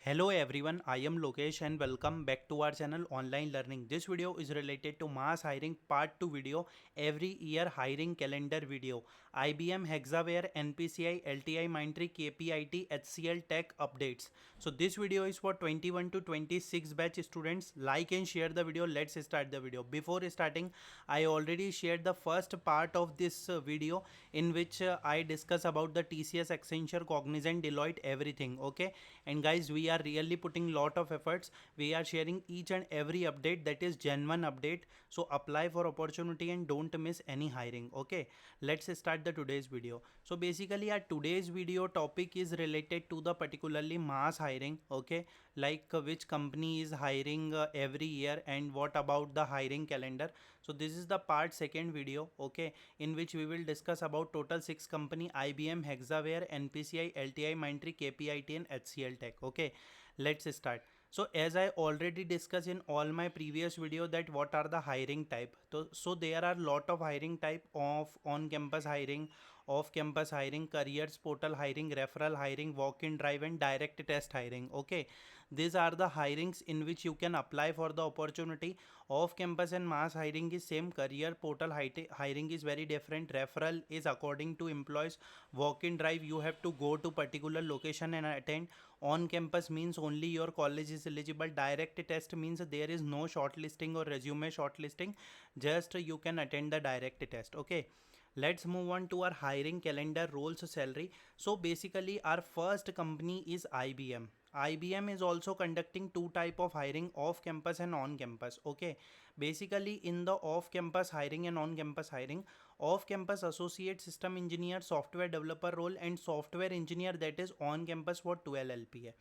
Hello everyone, I am Lokesh and welcome back to our channel Online Learning. This video is related to mass hiring part 2 video, every year hiring calendar video, IBM Hexaware, NPCI, LTI Mindtree, KPIT, HCL Tech updates. So this video is for 21 to 26 batch students. Like and share the video. Let's start the video. Before starting, I already shared the first part of this video in which I discuss about the TCS, Accenture, Cognizant, Deloitte, everything. Okay, and guys, we are really putting lot of efforts. We are sharing each and every update that is genuine update. So apply for opportunity and don't miss any hiring. Okay, let's start the today's video. So basically our today's video topic is related to the particularly mass hiring. Okay, like which company is hiring every year and what about the hiring calendar. So this is the part second video, okay, in which we will discuss about total 6 company: IBM, Hexaware, NPCI, LTI Mindtree, KPIT and HCL Tech. Okay, let's start. So as I already discussed in all my previous video that what are the hiring type. So there are lot of hiring type of on campus hiring, off campus hiring, careers portal hiring, referral hiring, walk-in drive and direct test hiring. Okay, these are the hirings in which you can apply for the opportunity. Off campus and mass hiring is same, career portal hiring is very different, referral is according to employees, walk-in drive you have to go to particular location and attend, on campus means only your college is eligible, direct test means there is no shortlisting or resume shortlisting, just you can attend the direct test. Okay, let's move on to our hiring calendar, roles, salary. So basically our first company is IBM. IBM is also conducting two type of hiring, off campus and on campus. Okay, basically in the off campus hiring and on campus hiring, off campus associate system engineer, software developer role and software engineer, that is on campus for 12 LPA.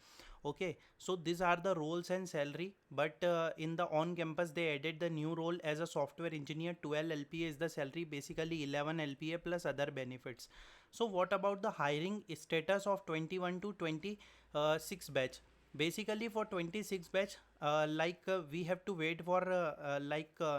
Okay, so these are the roles and salary, but in the on campus they added the new role as a software engineer. 12 LPA is the salary, basically 11 LPA plus other benefits. So what about the hiring status of 21 to 26 batch? Basically for 26 batch, we have to wait for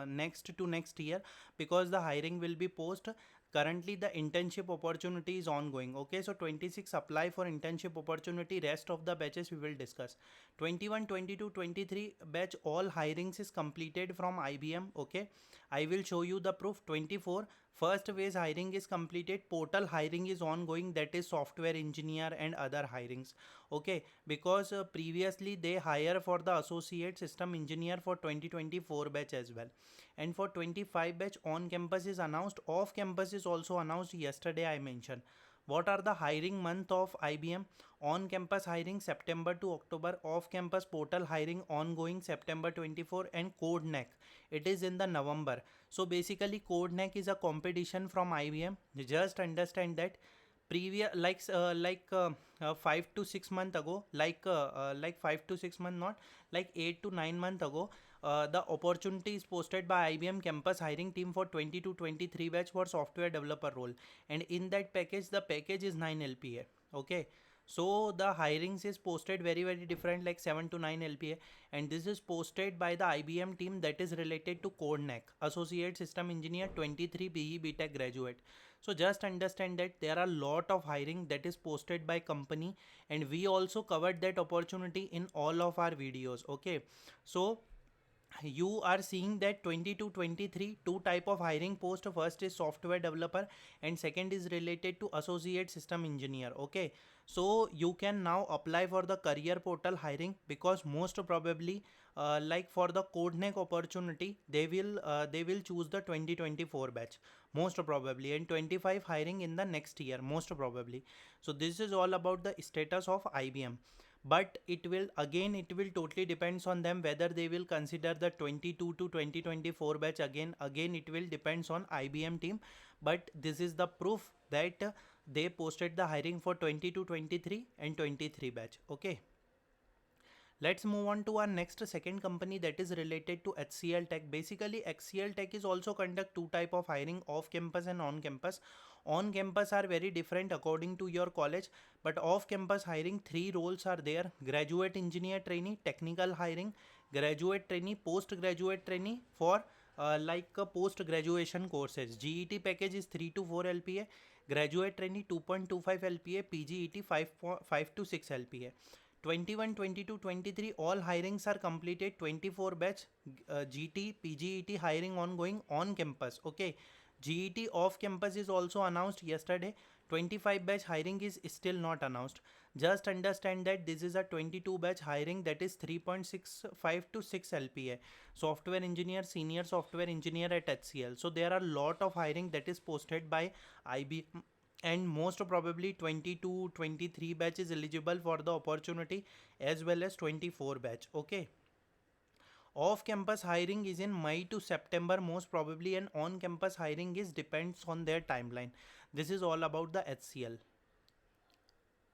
next to next year, because the hiring will be post. Currently the internship opportunity is ongoing. Okay, so 26 apply for internship opportunity, rest of the batches we will discuss. 21, 22, 23 batch all hirings is completed from IBM. Okay, I will show you the proof. 24 first phase hiring is completed, portal hiring is ongoing, that is software engineer and other hirings. Okay, because previously they hire for the associate system engineer for 2024 batch as well, and for 25 batch on campus is announced, off campus is also announced. Yesterday I mentioned what are the hiring month of IBM. On campus hiring September to October, off campus portal hiring ongoing September 24, and CodeNeck it is in the November. So basically CodeNeck is a competition from IBM. Just understand that previous 5 to 6 month ago, 5 to 6 month, not like 8 to 9 month ago, the opportunity is posted by IBM campus hiring team for 20 to 23 batch for software developer role, and in that package the package is 9 LPA. Okay, so the hirings is posted very different, like 7 to 9 LPA, and this is posted by the IBM team that is related to CodeNeck, associate system engineer 23 BE BTech graduate. So just understand that there are lot of hiring that is posted by company, and we also covered that opportunity in all of our videos. Okay, so you are seeing that 20 to 23 two type of hiring post. First is software developer and second is related to associate system engineer. Okay, so you can now apply for the career portal hiring, because most probably for the CodeNeck opportunity they will choose the 2024 batch most probably, and 25 hiring in the next year most probably. So this is all about the status of IBM, but it will totally depends on them whether they will consider the 22 to 2024 batch. Again it will depends on IBM team, but this is the proof that they posted the hiring for 20 to 23 and 23 batch. Okay, let's move on to our next second company that is related to HCL Tech. Basically HCL Tech is also conduct two type of hiring, off campus and on campus. On campus are very different according to your college, but off campus hiring three roles are there: graduate engineer trainee, technical hiring, graduate trainee, post graduate trainee for post graduation courses. GET package is 3 to 4 LPA, graduate trainee 2.25 LPA, PGET 5 to 6 LPA. 21, 22, 23 all hirings are completed. 24 batch GT PGET hiring ongoing on campus. Okay, GET off campus is also announced yesterday. 25 batch hiring is still not announced. Just understand that this is a 22 batch hiring, that is 3.65 to 6 LPA. Software engineer, senior software engineer at HCL. So there are lot of hiring that is posted by IBM, and most probably 22 23 batch is eligible for the opportunity, as well as 24 batch. Okay, off campus hiring is in May to September most probably, and on campus hiring is depends on their timeline. This is all about the HCL.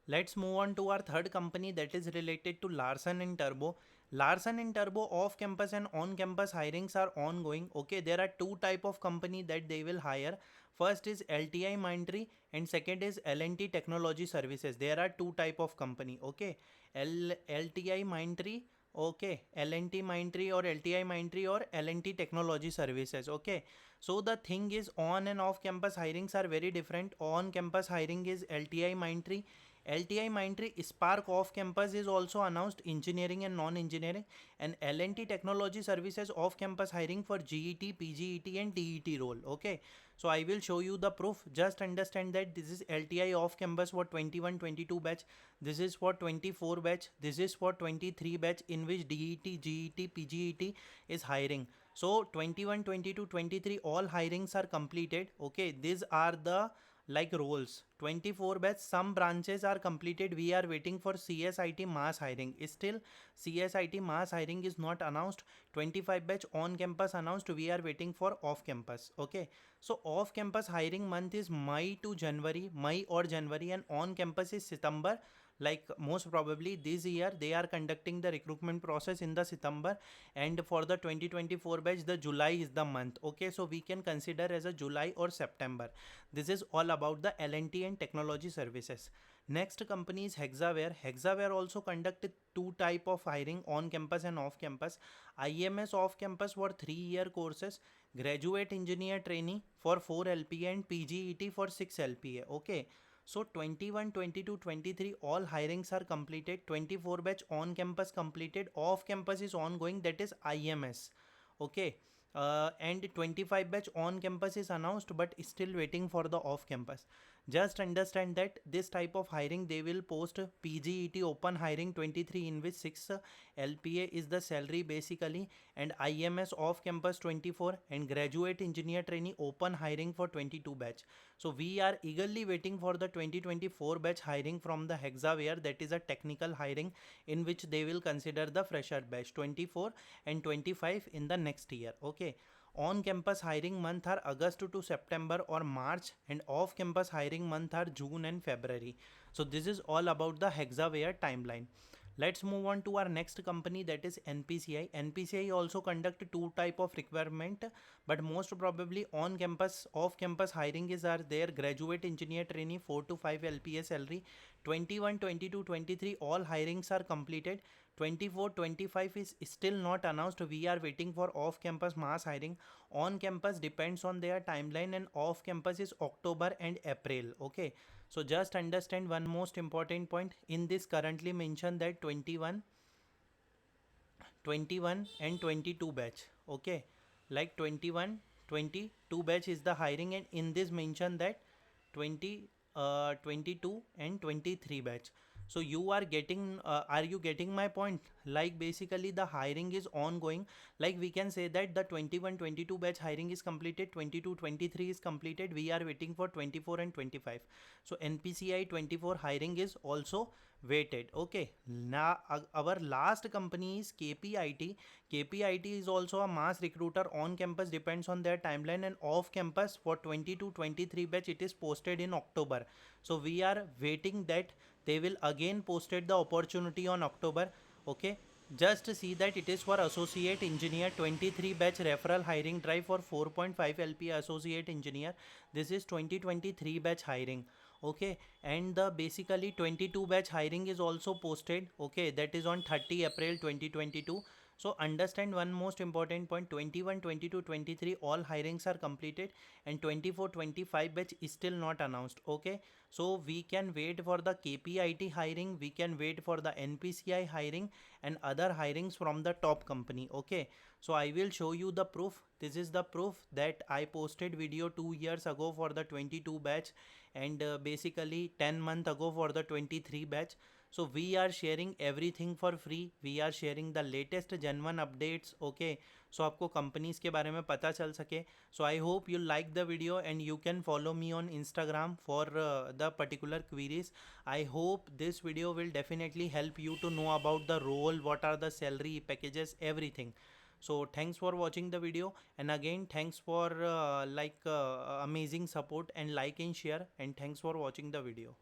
Let's move on to our third company, that is related to Larsen and Turbo. Larsen and Turbo off campus and on campus hirings are ongoing. Okay, there are two type of company that they will hire. First is LTI Mindtree and second is L&T Technology Services. There are two type of company. Okay, LTI Mindtree, okay, L&T Mindtree or LTI Mindtree or L&T Technology Services. Okay, so the thing is, on and off campus hirings are very different. On campus hiring is LTI Mindtree. LTI Mindtree Spark off campus is also announced, engineering and non-engineering, and L&T Technology Services off campus hiring for GET, PGET and TET role. Okay, so I will show you the proof. Just understand that this is LTI off campus for 21 22 batch, this is for 24 batch, this is for 23 batch, in which DET, GET, PGET is hiring. So 21 22 23 all hirings are completed. Okay, these are the like roles. 24 batch some branches are completed. We are waiting for CSIT mass hiring. Still CSIT mass hiring is not announced. 25 batch on campus announced. We are waiting for off campus. Okay, so off campus hiring month is May to January, May or January, and on campus is September. Like most probably this year they are conducting the recruitment process in the September, and for the 2024 batch the July is the month. Okay, so we can consider as a July or September. This is all about the L&T and Technology Services. Next company is Hexaware. Hexaware also conducted two type of hiring, on campus and off campus. IMS off campus for 3-year courses, graduate engineer trainee for 4 LPA and PGET for 6 LPA. Okay, so 21 22 23 all hirings are completed. 24 batch on campus completed, off campus is ongoing, that is IMS. Okay, and 25 batch on campus is announced but still waiting for the off campus. Just understand that this type of hiring they will post. PGET open hiring 23, in which 6 LPA is the salary basically, and IMS off campus 24, and graduate engineer trainee open hiring for 22 batch. So we are eagerly waiting for the 2024 batch hiring from the Hexaware, that is a technical hiring in which they will consider the fresher batch 24 and 25 in the next year. Okay, on campus hiring month are August to September or March, and off campus hiring month are June and February. So this is all about the Hexaware timeline. Let's move on to our next company, that is NPCI. NPCI also conduct two type of requirement, but most probably on campus, off campus hiring is are there. Graduate engineer trainee 4 to 5 LPA salary. 21 22 23 all hirings are completed. 24 25 is still not announced. We are waiting for off campus mass hiring. On campus depends on their timeline, and off campus is October and April. Okay, so just understand one most important point in this currently mentioned, that 21 and 22 batch. Okay, like 21 22 batch is the hiring, and in this mention that 20 22 and 23 batch. So you are you getting my point? Like basically the hiring is ongoing. Like we can say that the 21 22 batch hiring is completed, 22 23 is completed. We are waiting for 24 and 25. So NPCI 24 hiring is also waited. Okay, now our last company is KPIT. KPIT is also a mass recruiter. On campus depends on their timeline, and off campus for 22 23 batch it is posted in October. So we are waiting that they will again posted the opportunity on October. Okay, just see that it is for associate engineer 23 batch referral hiring drive for 4.5 LP associate engineer. This is 2023 batch hiring. Okay, and the basically 22 batch hiring is also posted. Okay, that is on 30 April 2022. So understand one most important point, 21, 22, 23 all hirings are completed and 24, 25 batch is still not announced. Okay, so we can wait for the KPIT hiring, we can wait for the NPCI hiring and other hirings from the top company. Okay, so I will show you the proof. This is the proof that I posted video 2 years ago for the 22 batch and basically 10 months ago for the 23 batch. So we are sharing everything for free, we are sharing the latest Gen 1 updates. Okay, so आपको companies के बारे में पता चल सके. So I hope you like the video and you can follow me on Instagram for the particular queries. I hope this video will definitely help you to know about the role, what are the salary packages, everything. So thanks for watching the video, and again thanks for amazing support and like and share, and thanks for watching the video.